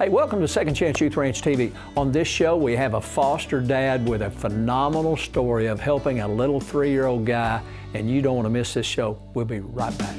Hey, welcome to Second Chance Youth Ranch TV. On this show, we have a foster dad with a phenomenal story of helping a little 3-year-old guy, and you don't want to miss this show. We'll be right back.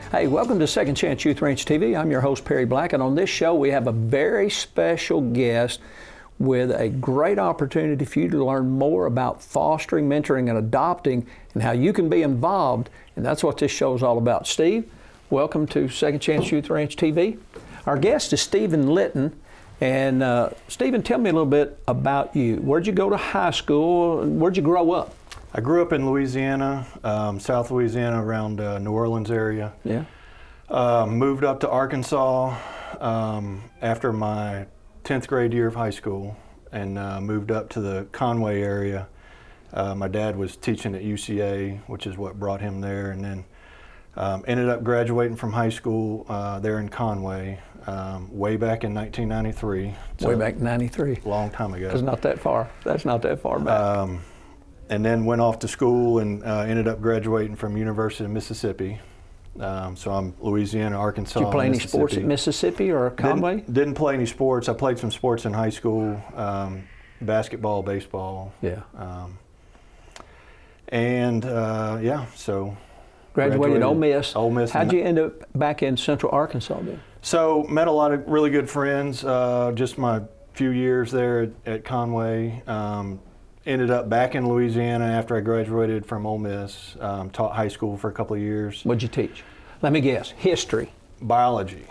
Hey, welcome to Second Chance Youth Ranch TV. I'm your host, Perry Black, and on this show we have a very special guest with a great opportunity for you to learn more about fostering, mentoring, and adopting, and how you can be involved, and that's what this show is all about. Steve, welcome to Second Chance Youth Ranch TV. Our guest is Stephen Litton, and Stephen, tell me a little bit about you. Where'd you go to high school? Where'd you grow up? I grew up in Louisiana, South Louisiana, around New Orleans area. Yeah. Moved up to Arkansas after my 10th grade year of high school, and moved up to the Conway area. My dad was teaching at UCA, which is what brought him there, and then ended up graduating from high school there in Conway way back in 1993. Way back in 93. Long time ago. That's not that far. That's not that far back. And then went off to school and ended up graduating from University of Mississippi. So I'm Louisiana, Arkansas. Did you play any sports at Mississippi or Conway? Didn't play any sports. I played some sports in high school, basketball, baseball. Yeah. So graduated Ole Miss. Ole Miss. How'd you end up back in Central Arkansas then? So met a lot of really good friends. Just my few years there at Conway. Ended up back in Louisiana after I graduated from Ole Miss. Taught high school for a couple of years. What'd you teach? Let me guess. History. Biology.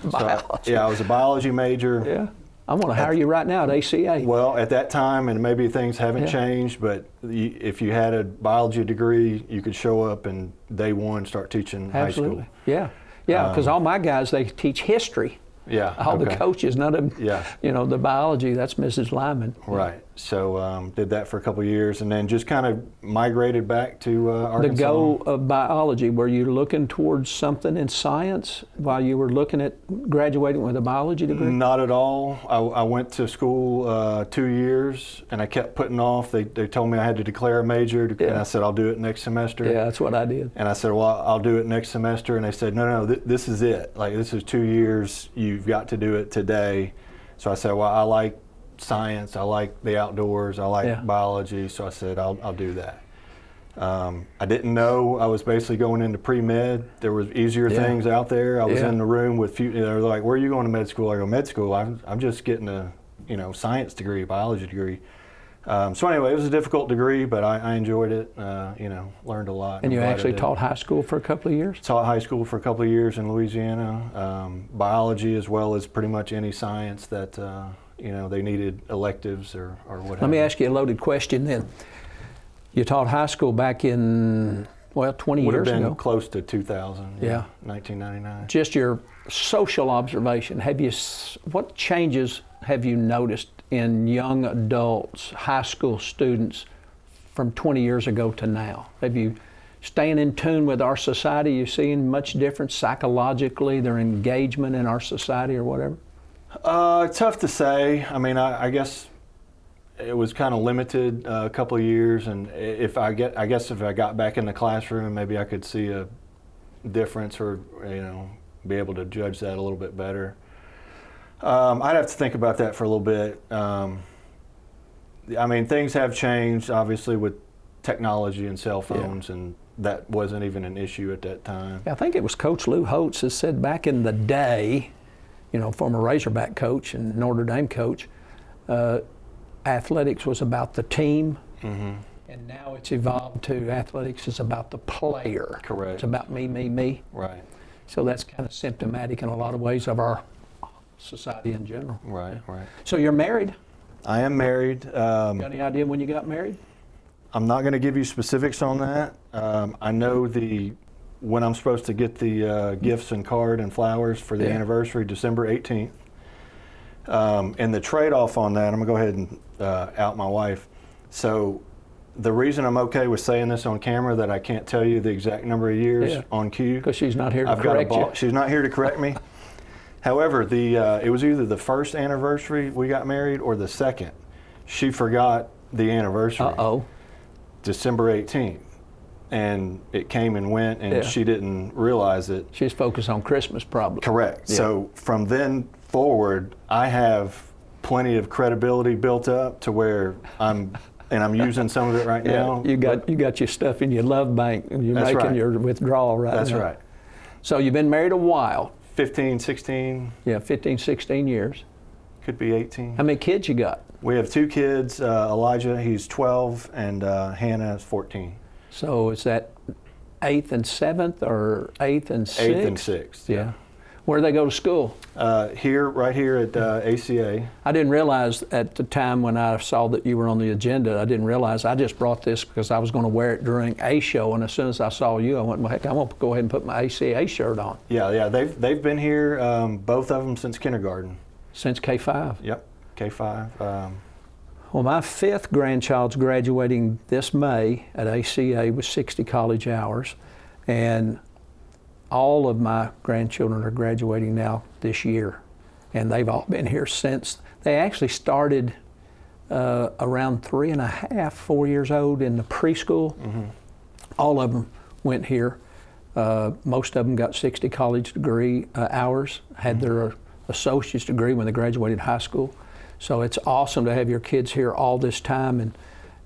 Biology. I was a biology major. Yeah. I want to hire you right now at ACA. Well, at that time, and maybe things haven't changed, but if you had a biology degree, you could show up and day one start teaching high school. Yeah. Yeah, because all my guys, they teach history. Yeah. All the coaches, none of them, the biology, that's Mrs. Lyman. Right. So did that for a couple of years and then just kind of migrated back to Arkansas. The goal of biology, were you looking towards something in science while you were looking at graduating with a biology degree? Not at all. I went to school 2 years and I kept putting off. They told me I had to declare a major and I said, I'll do it next semester. Yeah, that's what I did. And I said, well, I'll do it next semester. And they said, no, this is it. Like, this is 2 years. You've got to do it today. So I said, well, I like science, I like the outdoors, I like biology, so I said I'll do that. I didn't know I was basically going into pre-med. There was easier things out there. I was in the room with few. They're like, "Where are you going to med school?" I go, "Med school. I'm just getting a science degree, biology degree." So anyway, it was a difficult degree, but I enjoyed it. Learned a lot. And you actually taught high school for a couple of years? Taught high school for a couple of years in Louisiana. Biology as well as pretty much any science that. They needed electives or what. Let me ask you a loaded question then. You taught high school back in, 20 years ago. Would have been close to 2000, 1999. Just your social observation, what changes have you noticed in young adults, high school students from 20 years ago to now? Have you staying in tune with our society? You seeing much difference psychologically, their engagement in our society or whatever? Tough to say. I mean, I guess it was kind of limited a couple of years, and if I got back in the classroom, maybe I could see a difference, or be able to judge that a little bit better. I'd have to think about that for a little bit. I mean, things have changed, obviously, with technology and cell phones, and that wasn't even an issue at that time. I think it was Coach Lou Holtz that said back in the day, former Razorback coach and Notre Dame coach, athletics was about the team, and now it's evolved to athletics is about the player. Correct. It's about me. Right. So that's kind of symptomatic in a lot of ways of our society in general. Right. So you're married? I am married. Got any idea when you got married? I'm not going to give you specifics on that. I know when I'm supposed to get the gifts and card and flowers for the anniversary, December 18th. And the trade-off on that, I'm going to go ahead and out my wife. So the reason I'm okay with saying this on camera, that I can't tell you the exact number of years on cue. Because she's not here to correct you. She's not here to correct me. However, it was either the first anniversary we got married or the second. She forgot the anniversary. Uh-oh. December 18th. And it came and went, and she didn't realize it. She's focused on Christmas probably. Correct. Yeah. So from then forward, I have plenty of credibility built up to where I'm using some of it right now. You got your stuff in your love bank, and you're That's making right. your withdrawal right That's now. right. So you've been married a while. 15, 16. Yeah, 15, 16 years. Could be 18. How many kids you got? We have 2 kids. Elijah, he's 12, and Hannah is 14. So is that 8th and 7th or 8th and 6th? 8th and 6th. Yeah. Where do they go to school? Right here at ACA. I didn't realize at the time when I saw that you were on the agenda, I didn't realize. I just brought this because I was going to wear it during a show, and as soon as I saw you, I went, well, heck, I'm going to go ahead and put my ACA shirt on. Yeah, they've been here, both of them, since kindergarten. Since K-5? Yep, K-5. Well, my 5th grandchild's graduating this May at ACA with 60 college hours, and all of my grandchildren are graduating now this year, and they've all been here since. They actually started around 3 and a half, 4 years old in the preschool. Mm-hmm. All of them went here. Most of them got 60 college degree hours, had their associate's degree when they graduated high school. So it's awesome to have your kids here all this time.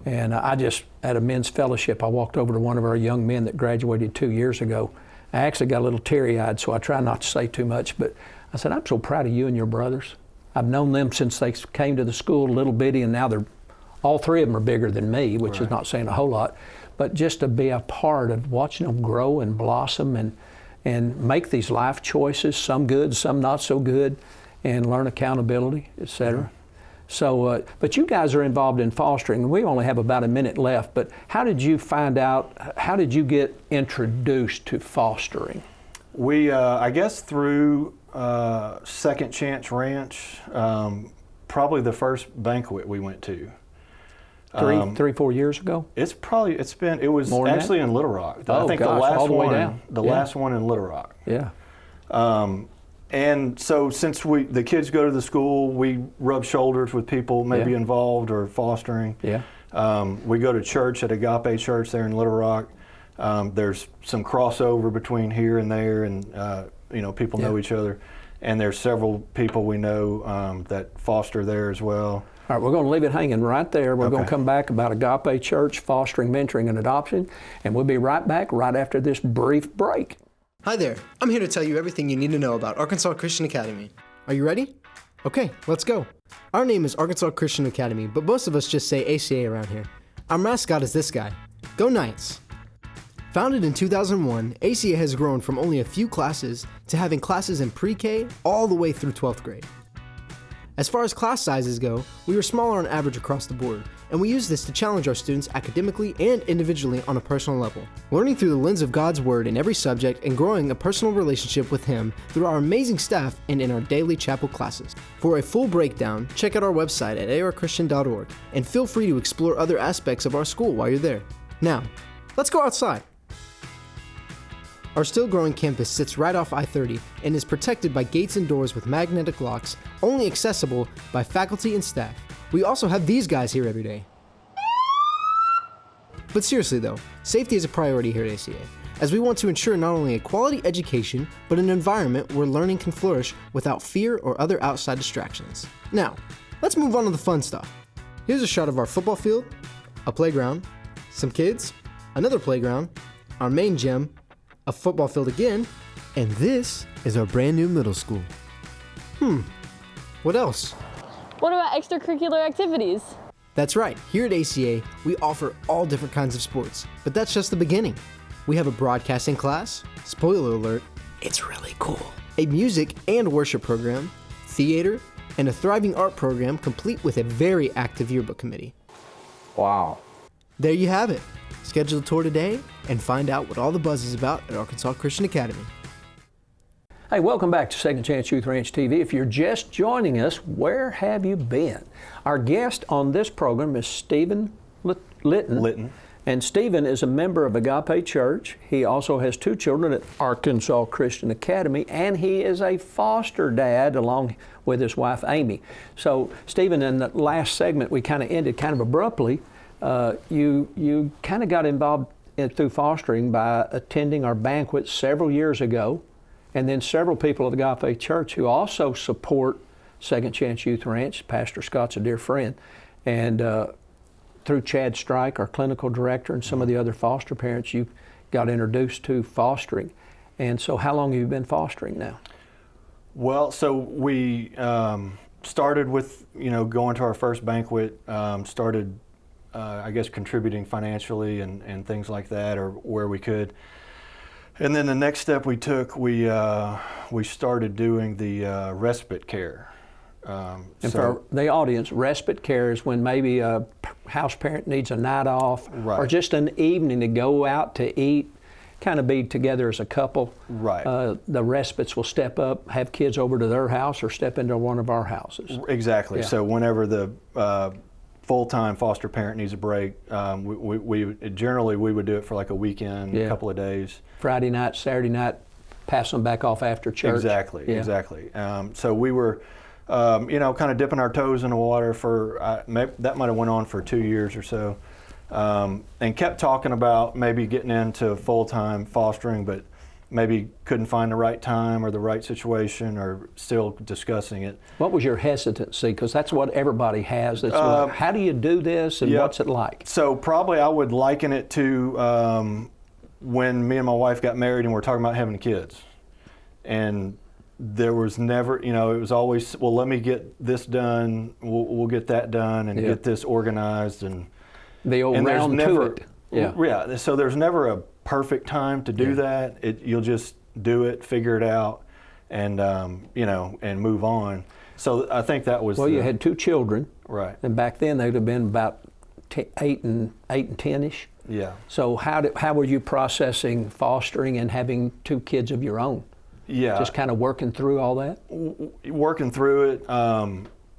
And I just, at a men's fellowship, I walked over to one of our young men that graduated 2 years ago. I actually got a little teary-eyed, so I try not to say too much, but I said, I'm so proud of you and your brothers. I've known them since they came to the school, little bitty, and now all 3 of them are bigger than me, which is not saying a whole lot. But just to be a part of watching them grow and blossom and make these life choices, some good, some not so good, and learn accountability, et cetera. Mm-hmm. So, but you guys are involved in fostering, and we only have about a minute left, but how did you find out, how did you get introduced to fostering? We, I guess through Second Chance Ranch, probably the first banquet we went to. 4 years ago? It was More than actually that? in Little Rock. Oh, I think gosh, the last all the way one, down. last one in Little Rock. Yeah. And so since the kids go to the school, we rub shoulders with people maybe involved or fostering. Yeah. We go to church at Agape Church there in Little Rock. There's some crossover between here and there, and people know each other. And there's several people we know that foster there as well. All right, we're going to leave it hanging right there. We're going to come back about Agape Church, fostering, mentoring, and adoption, and we'll be right back right after this brief break. Hi there, I'm here to tell you everything you need to know about Arkansas Christian Academy. Are you ready? Okay, let's go. Our name is Arkansas Christian Academy, but most of us just say ACA around here. Our mascot is this guy. Go Knights! Founded in 2001, ACA has grown from only a few classes to having classes in pre-K all the way through 12th grade. As far as class sizes go, we were smaller on average across the board, and we use this to challenge our students academically and individually on a personal level, learning through the lens of God's Word in every subject and growing a personal relationship with Him through our amazing staff and in our daily chapel classes. For a full breakdown, check out our website at archristian.org, and feel free to explore other aspects of our school while you're there. Now, let's go outside. Our still growing campus sits right off I-30 and is protected by gates and doors with magnetic locks, only accessible by faculty and staff. We also have these guys here every day. But seriously though, safety is a priority here at ACA, as we want to ensure not only a quality education, but an environment where learning can flourish without fear or other outside distractions. Now, let's move on to the fun stuff. Here's a shot of our football field, a playground, some kids, another playground, our main gym, a football field again, and this is our brand new middle school. What else? What about extracurricular activities? That's right, here at ACA, we offer all different kinds of sports, but that's just the beginning. We have a broadcasting class, spoiler alert, it's really cool, a music and worship program, theater, and a thriving art program complete with a very active yearbook committee. Wow. There you have it. Schedule a tour today and find out what all the buzz is about at Arkansas Christian Academy. Hey, welcome back to Second Chance Youth Ranch TV. If you're just joining us, where have you been? Our guest on this program is Stephen Litton. And Stephen is a member of Agape Church. He also has 2 children at Arkansas Christian Academy, and he is a foster dad along with his wife, Amy. So, Stephen, in the last segment, we kind of ended kind of abruptly. You kind of got involved through fostering by attending our banquet several years ago, and then several people at Agape Church who also support Second Chance Youth Ranch. Pastor Scott's a dear friend. And through Chad Strike, our clinical director, and some of the other foster parents, you got introduced to fostering. And so how long have you been fostering now? Well, so we started with, going to our first banquet, started, I guess, contributing financially and things like that, or where we could. And then the next step we took, we started doing the respite care. And for the audience, respite care is when maybe a house parent needs a night off, right, or just an evening to go out to eat, kind of be together as a couple. Right. The respites will step up, have kids over to their house, or step into one of our houses. Exactly. Yeah. So whenever the full-time foster parent needs a break, we generally would do it for like a weekend, a couple of days. Friday night, Saturday night, pass them back off after church. Exactly. So we were, kind of dipping our toes in the water for, that might have went on for 2 years or so, and kept talking about maybe getting into full-time fostering, but maybe couldn't find the right time or the right situation, or still discussing it. What was your hesitancy? Because that's what everybody has. It's like, how do you do this, and what's it like? So probably I would liken it to when me and my wife got married and we're talking about having kids. And there was never, it was always, well, let me get this done, we'll get that done, and get this organized. And the old round to it. Yeah, so there's never a perfect time to do that. You'll just do it, figure it out, and and move on. So I think that was. Well, you had 2 children, right? And back then they'd have been about 8 and 10ish. Yeah. So how were you processing fostering and having 2 kids of your own? Yeah. Just kind of working through all that. Working through it.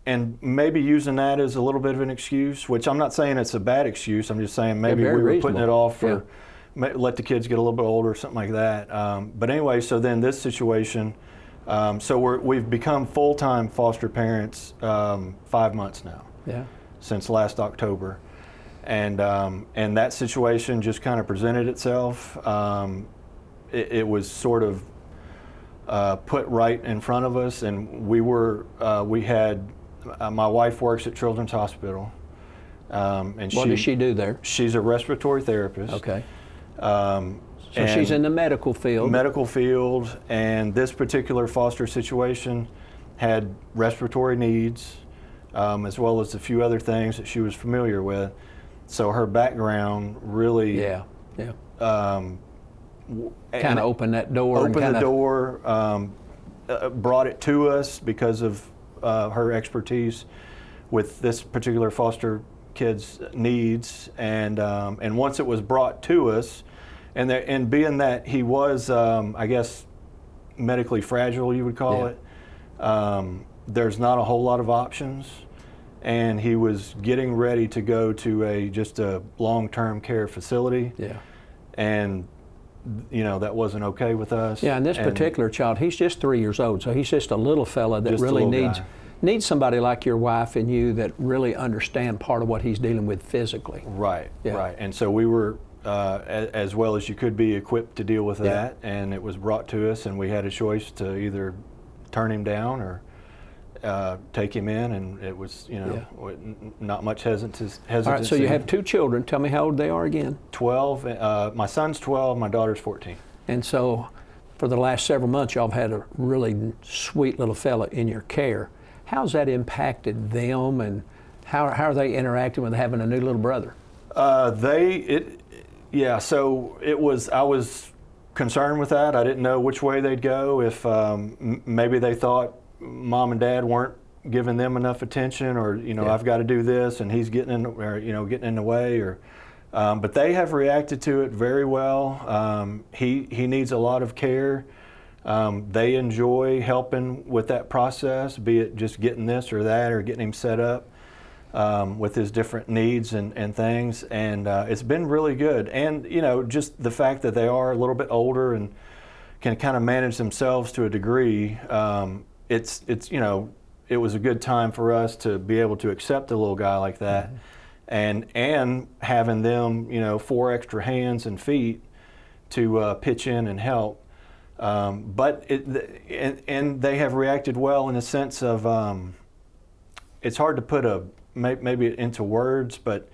And maybe using that as a little bit of an excuse, which I'm not saying it's a bad excuse. I'm just saying maybe we were putting it off for let the kids get a little bit older, something like that. But anyway, so then this situation, so we've become full-time foster parents 5 months now. Yeah. Since last October, and that situation just kind of presented itself. It was sort of put right in front of us, and we had. My wife works at Children's Hospital. And what does she do there? She's a respiratory therapist. Okay. So she's in the medical field. Medical field, and this particular foster situation had respiratory needs, as well as a few other things that she was familiar with. So her background really kind of opened that door. Brought it to us because of her expertise with this particular foster kid's needs, and once it was brought to us, and being that he was, I guess, medically fragile, you would call it, there's not a whole lot of options, and he was getting ready to go to just a long-term care facility, and that wasn't okay with us. Yeah, and this particular child, he's just 3 years old, so he's just a little fella that really needs somebody like your wife and you that really understand part of what he's dealing with physically. Right, right. And so we were, as well as you could be, equipped to deal with that, and it was brought to us, and we had a choice to either turn him down or take him in, and it was, not much hesitancy. All right, so you have 2 children. Tell me how old they are again. 12. My son's 12, my daughter's 14. And so for the last several months, y'all have had a really sweet little fella in your care. How's that impacted them, and how are they interacting with having a new little brother? So it was, I was concerned with that. I didn't know which way they'd go, if maybe they thought mom and dad weren't giving them enough attention, or I've got to do this and he's getting in, or getting in the way, or but they have reacted to it very well. He needs a lot of care. They enjoy helping with that process, be it just getting this or that, or getting him set up. with his different needs and things, and it's been really good. And you know, just the fact that they are a little bit older and can kind of manage themselves to a degree, it's you know, it was a good time for us to be able to accept a little guy like that, and having them, you know, 4 extra hands and feet to pitch in and help. But and they have reacted well in the sense of, it's hard to put maybe into words, but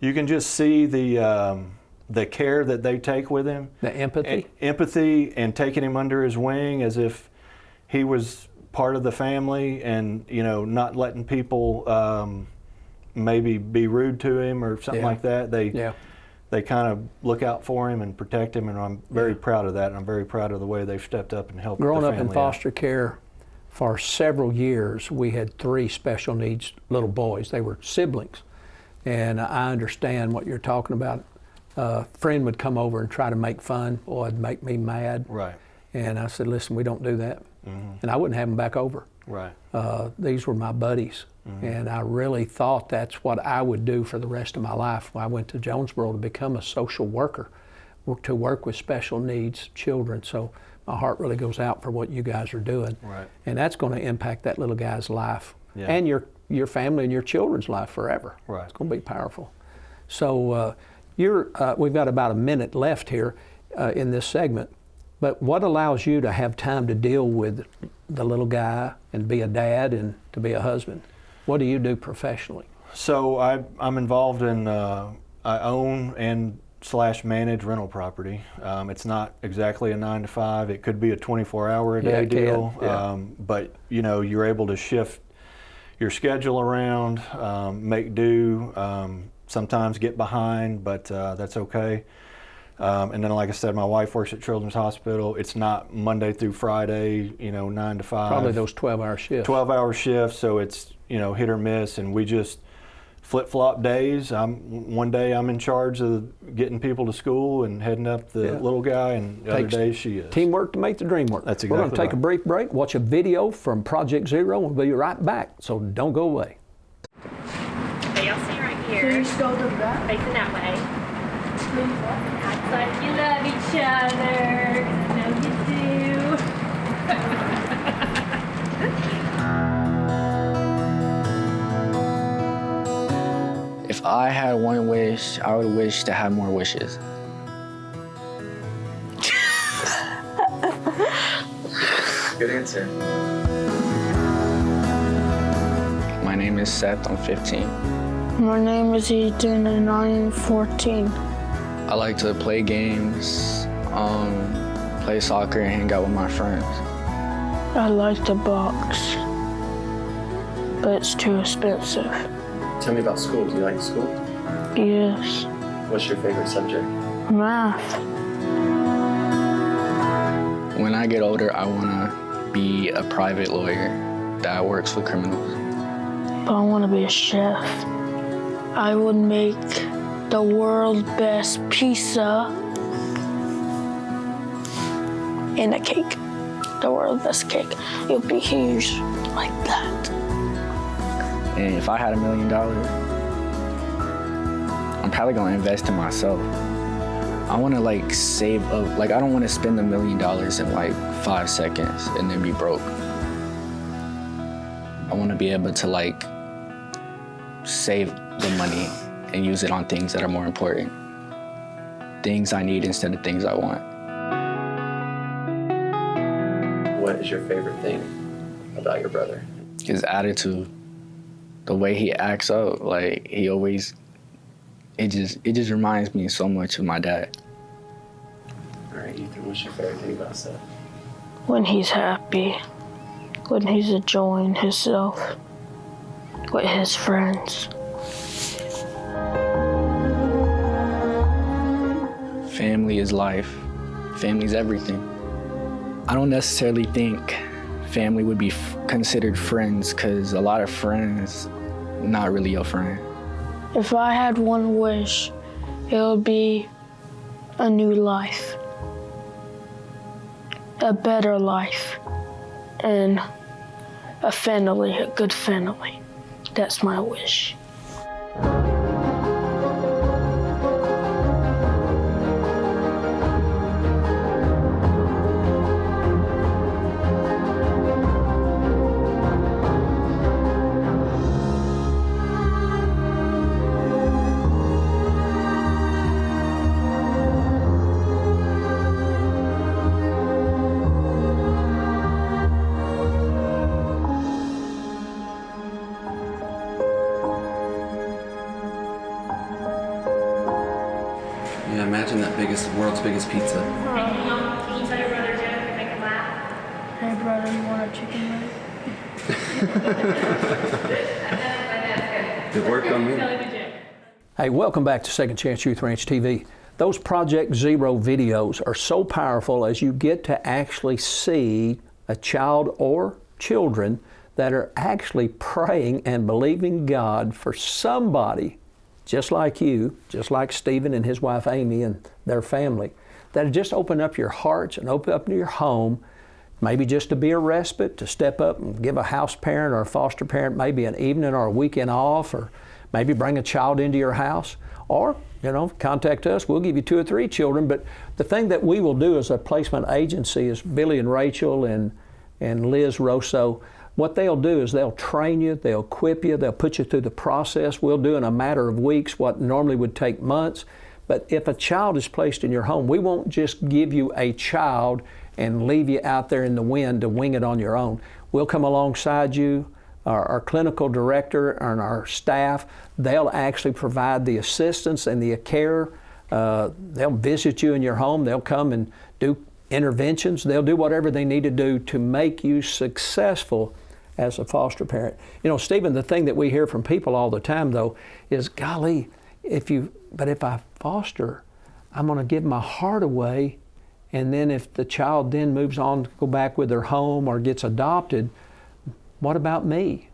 you can just see the care that they take with him. The empathy? Empathy, and taking him under his wing as if he was part of the family, and, you know, not letting people maybe be rude to him or something like that. They kind of look out for him and protect him, and I'm very proud of that, and I'm very proud of the way they've stepped up and helped Growing the up family in foster care for several years, we had 3 special needs little boys. They were siblings, and I understand what you're talking about. A friend would come over and try to make fun. Boy, it'd make me mad. Right. And I said, listen, we don't do that. And I wouldn't have them back over. Right. These were my buddies. And I really thought that's what I would do for the rest of my life. I went to Jonesboro to become a social worker, to work with special needs children. So my heart really goes out for what you guys are doing. Right. And that's going to impact that little guy's life, Yeah. and your family and your children's life forever. Right. It's going to be powerful. So we've got about a minute left here in this segment. But what allows you to have time to deal with the little guy and be a dad and to be a husband? What do you do professionally? So I'm involved in, I own and / manage rental property. It's not exactly a 9 to 5. It could be a 24-hour-a-day deal. But you know, you're able to shift your schedule around, make do, sometimes get behind, but that's okay. And then, like I said, my wife works at Children's Hospital. It's not Monday through Friday, you know, 9 to 5. Probably those 12-hour shifts. 12-hour shifts, so it's, you know, hit or miss, and we just flip-flop days. One day I'm in charge of getting people to school and heading up the little guy, and the other days she is. Teamwork to make the dream work. That's We're exactly going to take a brief break, watch a video from Project Zero, and we'll be right back, so don't go away. Okay, y'all stay right here. Please go to that. Facing that way. Act like you love each other. I know you do. If I had one wish, I would wish to have more wishes. Good answer. My name is Seth, I'm 15. My name is Ethan and I am 14. I like to play games, play soccer, and hang out with my friends. I like to box, but it's too expensive. Tell me about school. Do you like school? Yes. What's your favorite subject? Math. When I get older, I want to be a private lawyer that works with criminals. But I want to be a chef. I would make the world's best pizza and a cake. The world's best cake. It'll be huge like that. And if I had $1 million, I'm probably going to invest in myself. I want to like save up, like I don't want to spend $1 million in like 5 seconds and then be broke. I want to be able to like save the money and use it on things that are more important. Things I need instead of things I want. What is your favorite thing about your brother? His attitude, the way he acts out, like he always, it just reminds me so much of my dad. All right, Ethan, what's your favorite thing about Seth? When he's happy, when he's enjoying himself with his friends. Family is life. Family's everything. I don't necessarily think family would be considered friends, because a lot of friends, not really your friend. If I had one wish, it would be a new life, a better life, and a family, a good family. That's my wish. biggest pizza? Can you tell your brother a joke and make him laugh? Hey brother, you want a chicken leg? It worked on me. Tell him a joke. Hey, welcome back to Second Chance Youth Ranch TV. Those Project Zero videos are so powerful as you get to actually see a child or children that are actually praying and believing God for somebody just like you, just like Stephen and his wife Amy and their family, that just open up your hearts and open up your home, maybe just to be a respite, to step up and give a house parent or a foster parent maybe an evening or a weekend off, or maybe bring a child into your house, or contact us. We'll give you 2 or 3 children. But the thing that we will do as a placement agency is Billy and Rachel and Liz Rosso. What they'll do is they'll train you, they'll equip you, they'll put you through the process. We'll do in a matter of weeks what normally would take months. But if a child is placed in your home, we won't just give you a child and leave you out there in the wind to wing it on your own. We'll come alongside you. Our clinical director and our staff, they'll actually provide the assistance and the care. They'll visit you in your home. They'll come and do interventions. They'll do whatever they need to do to make you successful as a foster parent. Stephen, the thing that we hear from people all the time, though, is, golly, if I foster, I'm going to give my heart away, and then if the child then moves on to go back with their home or gets adopted, what about me?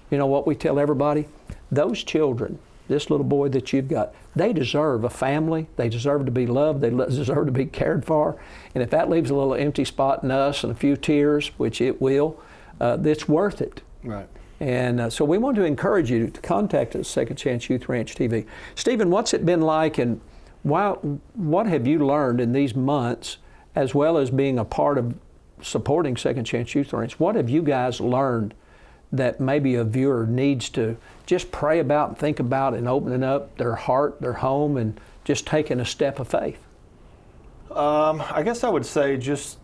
What we tell everybody? Those children, this little boy that you've got, they deserve a family. They deserve to be loved. They deserve to be cared for. And if that leaves a little empty spot in us and a few tears, which it will, it's worth it. Right. And so we want to encourage you to contact us, Second Chance Youth Ranch TV. Stephen, what's it been like, and what have you learned in these months, as well as being a part of supporting Second Chance Youth Ranch? What have you guys learned that maybe a viewer needs to just pray about and think about, and opening up their heart, their home, and just taking a step of faith? I guess I would say just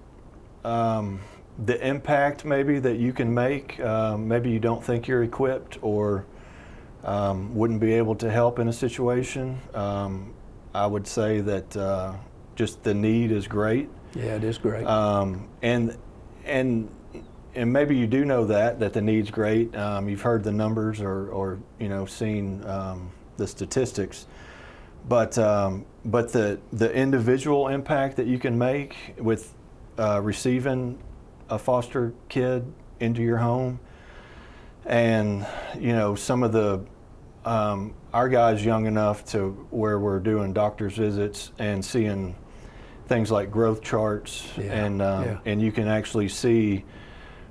the impact maybe that you can make. Maybe you don't think you're equipped or wouldn't be able to help in a situation. I would say that just the need is great. Yeah, it is great. And maybe you do know that the need's great. You've heard the numbers or seen the statistics. But the individual impact that you can make with receiving a foster kid into your home, and some of the our guys young enough to where we're doing doctor's visits and seeing things like growth charts, and you can actually see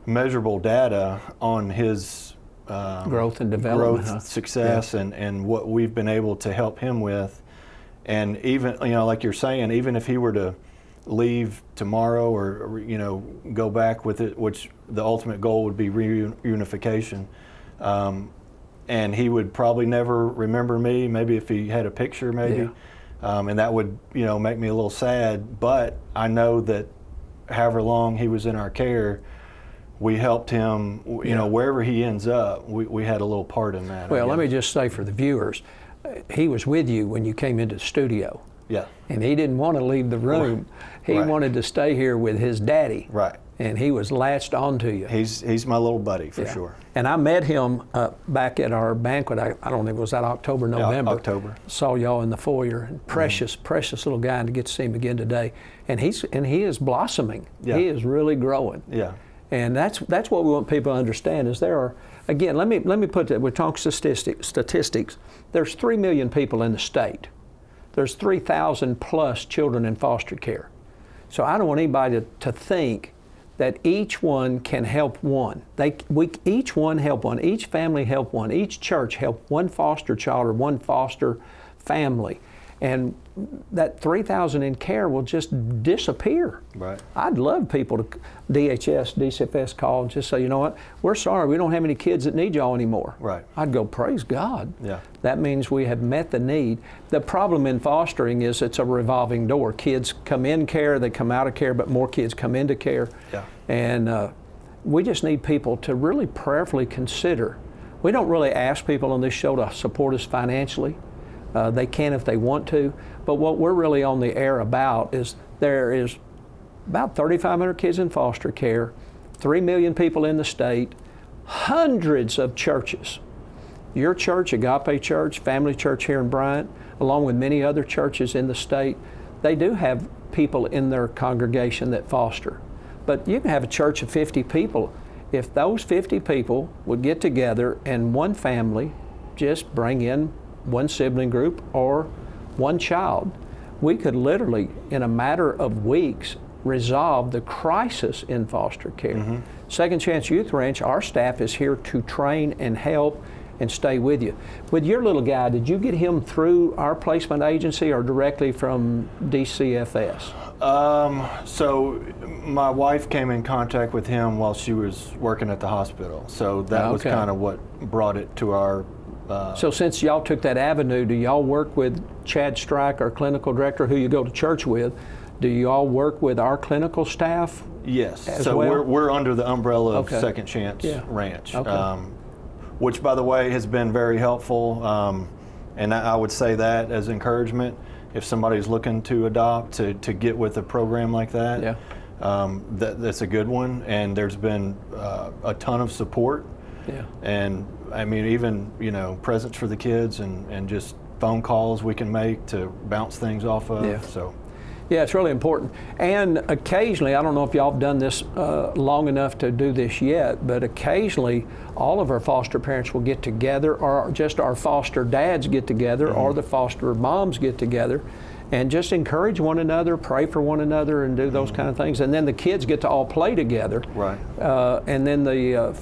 measurable data on his growth and development, success, and what we've been able to help him with. And even, like you're saying, even if he were to leave tomorrow or go back with it, which the ultimate goal would be reunification, and he would probably never remember me, maybe if he had a picture maybe, and that would make me a little sad. But I know that however long he was in our care, we helped him, wherever he ends up, we had a little part in that. Well, let me just say for the viewers, he was with you when you came into the studio. Yeah. And he didn't want to leave the room. He wanted to stay here with his daddy. Right. And he was latched onto you. He's my little buddy for sure. And I met him back at our banquet. I don't know, was that October, November? Yeah, October. Saw y'all in the foyer. And precious little guy, and to get to see him again today. And he is blossoming. Yeah. He is really growing. Yeah. And that's what we want people to understand is there are, again, let me put that, we talk statistics. There's 3 million people in the state. There's 3,000 plus children in foster care. So I don't want anybody to think that each one can help one. Each one help one, each family help one, each church help one foster child or one foster family. And that 3,000 in care will just disappear. Right. I'd love people to DCFS call and just say, you know what, we're sorry, we don't have any kids that need y'all anymore. Right. I'd go, praise God. Yeah. That means we have met the need. The problem in fostering is it's a revolving door. Kids come in care, they come out of care, but more kids come into care. Yeah. And we just need people to really prayerfully consider. We don't really ask people on this show to support us financially. They can if they want to. But what we're really on the air about is there is about 3,500 kids in foster care, 3 million people in the state, hundreds of churches. Your church, Agape Church, Family Church here in Bryant, along with many other churches in the state, they do have people in their congregation that foster. But you can have a church of 50 people. If those 50 people would get together and one family just bring in one sibling group or one child, we could literally, in a matter of weeks, resolve the crisis in foster care. Second Chance Youth Ranch, our staff is here to train and help and stay with you. With your little guy, did you get him through our placement agency or directly from DCFS? So my wife came in contact with him while she was working at the hospital. So that was kind of what brought it to our... So since y'all took that avenue, do y'all work with Chad Strike, our clinical director, who you go to church with? Do you all work with our clinical staff? Yes. So well? we're under the umbrella of Second Chance Ranch. Which, by the way, has been very helpful. And I would say that as encouragement, if somebody's looking to adopt, to get with a program like that, that's a good one. And there's been a ton of support. And I mean, even, presents for the kids and just phone calls we can make to bounce things off of. So. Yeah, it's really important. And occasionally, I don't know if y'all have done this long enough to do this yet, but occasionally all of our foster parents will get together, or just our foster dads get together, or the foster moms get together, and just encourage one another, pray for one another, and do those kind of things. And then the kids get to all play together. Right. And then the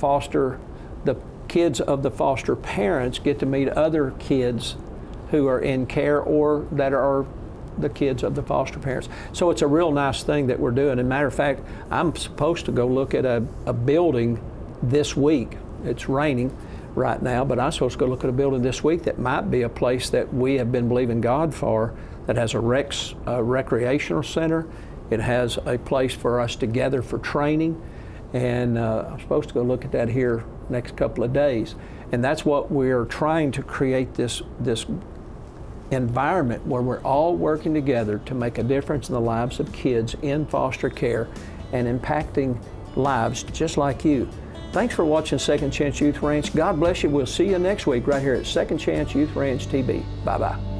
kids of the foster parents get to meet other kids who are in care or that are the kids of the foster parents. So it's a real nice thing that we're doing. As a matter of fact, I'm supposed to go look at a building this week. It's raining right now, but I'm supposed to go look at a building this week that might be a place that we have been believing God for, that has a recreational center. It has a place for us to gather for training, and I'm supposed to go look at that here next couple of days. And that's what we're trying to create, this environment where we're all working together to make a difference in the lives of kids in foster care and impacting lives just like you. Thanks for watching Second Chance Youth Ranch. God bless you. We'll see you next week right here at Second Chance Youth Ranch TV. Bye-bye.